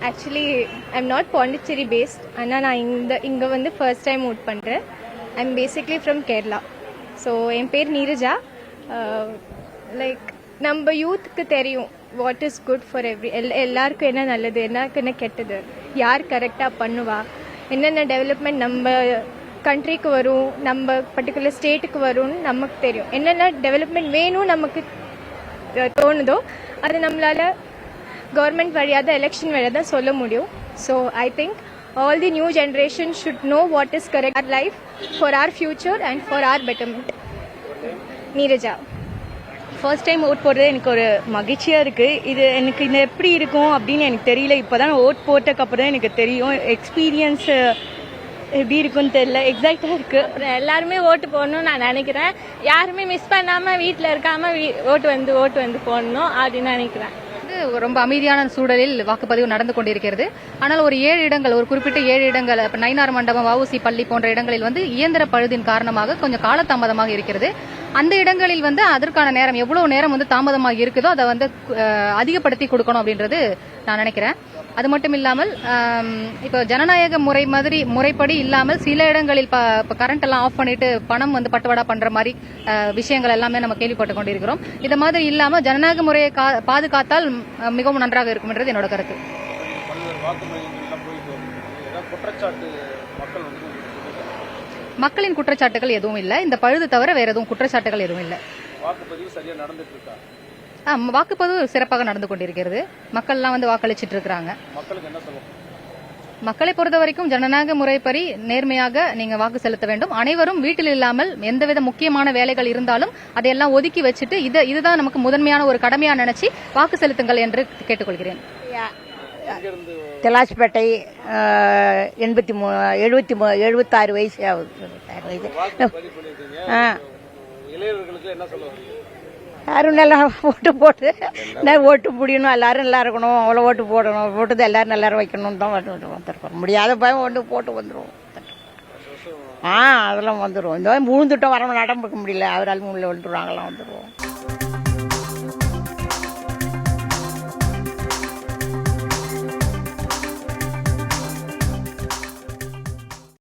Actually I'm not Pondicherry based, ஆனால் நான் இங்கே வந்து ஃபர்ஸ்ட் டைம் ஓட் பண்ணுறேன். I'm basically from Kerala. So என் பேர் நீரஜா. லைக் நம்ம யூத்துக்கு தெரியும் வாட் இஸ் குட் ஃபார் எல்லாருக்கும் என்ன நல்லது, எல்லாருக்கும் என்ன கெட்டது, யார் கரெக்டாக பண்ணுவா, என்னென்ன டெவலப்மெண்ட் நம்ம கண்ட்ரிக்கு வரும், நம்ம பர்டிகுலர் ஸ்டேட்டுக்கு வரும்னு நமக்கு தெரியும். என்னென்ன டெவலப்மெண்ட் வேணும் நமக்கு தோணுதோ அது நம்மளால் கவர்மெண்ட் வழியாக தான், எலெக்ஷன் வழியாக தான் சொல்ல முடியும். So I think all the new generation should know what is correct our life for our future and for our betterment. Neeraja. First time vote போடுறது எனக்கு ஒரு மகிழ்ச்சியாக இருக்குது. இது எனக்கு இது எப்படி இருக்கும் அப்படின்னு எனக்கு தெரியல. இப்போ தான் ஓட் போட்டதுக்கப்புறம் தான் எனக்கு தெரியும் எக்ஸ்பீரியன்ஸ் எப்படி இருக்குன்னு தெரியல. எக்ஸைட்டாக இருக்குது. எல்லாருமே ஓட்டு போடணும்னு நான் நினைக்கிறேன். யாருமே மிஸ் பண்ணாமல் வீட்டில் இருக்காமல் ஓட்டு வந்து போடணும் அப்படின்னு நினைக்கிறேன். ரொம்ப அமைதியான சூழலில் வாக்குப்பதிவு நடந்து கொண்டிருக்கிறது. ஆனால் ஒரு 7 இடங்கள், ஒரு குறிப்பிட்ட 7 இடங்கள், நயினார் மண்டபம், வஉசி பள்ளி போன்ற இடங்களில் வந்து இயந்திர பழுதின் காரணமாக கொஞ்சம் காலதாமதமாக இருக்கிறது. அந்த இடங்களில் வந்து அதற்கான நேரம், எவ்வளவு நேரம் வந்து தாமதமாக இருக்குதோ அதை வந்து அதிகப்படுத்தி கொடுக்கணும் அப்படின்றது நான் நினைக்கிறேன். அது மட்டும் இல்லாமல் இப்போ ஜனநாயக முறைப்படி இல்லாமல் சில இடங்களில் கரண்ட் எல்லாம் ஆஃப் பண்ணிட்டு பணம் வந்து பட்டுவாடா பண்ற மாதிரி விஷயங்கள் எல்லாமே நம்ம கேள்விப்பட்டு கொண்டிருக்கிறோம். இந்த மாதிரி இல்லாம ஜனநாயக முறையை பாதுகாத்தால் மிகவும் நன்றாக இருக்கும் என்றது என்னோட கருத்து. மக்களின் குற்றச்சாட்டுகள் எதுவும் இல்லை. இந்த பழுது தவிர வேற எதுவும் குற்றச்சாட்டுகள் எதுவும் இல்லை. வாக்குப்பதிவு சிறப்பாக நடந்து கொண்டிருக்கிறது. மக்கள் எல்லாம் வந்து வாக்களிச்சிட்டு இருக்கிறாங்க. மக்களை பொறுத்த வரைக்கும் ஜனநாயக முறைப்படி நேர்மையாக நீங்க வாக்கு செலுத்த வேண்டும். அனைவரும் வீட்டில் இல்லாமல் எந்தவித முக்கியமான வேலைகள் இருந்தாலும் அதையெல்லாம் ஒதுக்கி வச்சுட்டு இதுதான் நமக்கு முதன்மையான ஒரு கடமையா நினைச்சு வாக்கு செலுத்துங்கள் என்று கேட்டுக்கொள்கிறேன். திலாஸ்பேட்டை 76 வயசு ஆகுது. யாரும் நல்லா ஓட்டு போட்டு ஓட்டு முடியணும், எல்லாரும் நல்லா இருக்கணும், அவ்வளோ ஓட்டு போடணும், போட்டு எல்லாரும் நல்லா வைக்கணும்னு தான் வந்துருக்கோம். முடியாத பயம் ஒன்று போட்டு வந்துடுவோம். அதெல்லாம் வந்துடுவோம். இந்த மாதிரி விழுந்துட்டோம், வர நடக்க முடியல, அவரால் முள்ள வந்துடுவாங்களாம் வந்துடுவோம்.